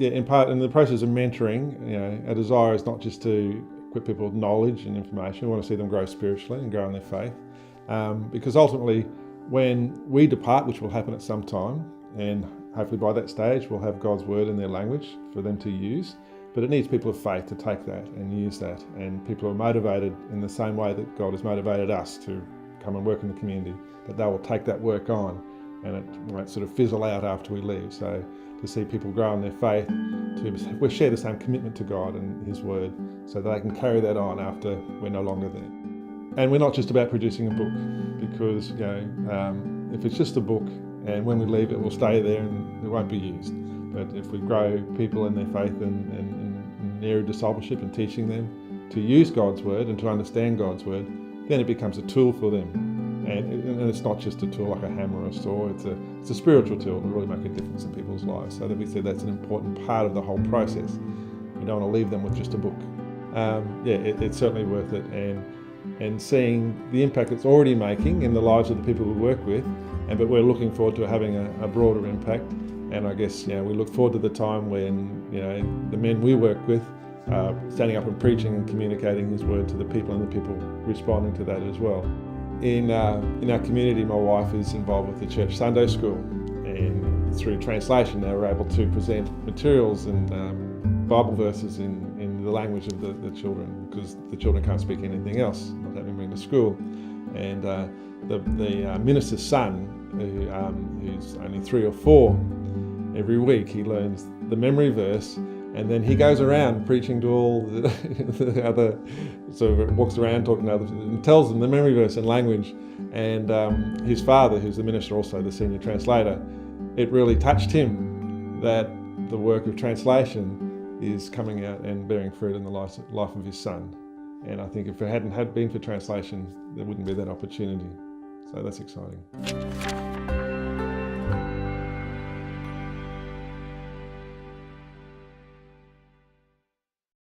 in the process of mentoring, our desire is not just to equip people with knowledge and information. We want to see them grow spiritually and grow in their faith. Because ultimately, when we depart, which will happen at some time, and hopefully by that stage we'll have God's word in their language for them to use, but it needs people of faith to take that and use that. And people are motivated in the same way that God has motivated us to come and work in the community, that they will take that work on, and it won't sort of fizzle out after we leave. So to see people grow in their faith, we share the same commitment to God and His Word, so that they can carry that on after we're no longer there. And we're not just about producing a book, because if it's just a book and when we leave it will stay there and it won't be used. But if we grow people in their faith and in the area of discipleship and teaching them to use God's Word and to understand God's Word, then it becomes a tool for them. And it's not just a tool like a hammer or a saw, it's a spiritual tool to really make a difference in people's lives. So that we said that's an important part of the whole process. We don't want to leave them with just a book. It's certainly worth it, and seeing the impact it's already making in the lives of the people we work with, but we're looking forward to having a broader impact. And I guess we look forward to the time when the men we work with are standing up and preaching and communicating His Word to the people, and the people responding to that as well. In our community, my wife is involved with the church Sunday school, and through translation now we're able to present materials and Bible verses in the language of the children, because the children can't speak anything else, not having been to school. And the minister's son, who's only 3 or 4, every week he learns the memory verse, and then he goes around preaching to all the other, sort of walks around talking to others and tells them the memory verse in language. And his father, who's the minister, also the senior translator, it really touched him that the work of translation is coming out and bearing fruit in the life of his son. And I think if it hadn't been for translation, there wouldn't be that opportunity. So that's exciting.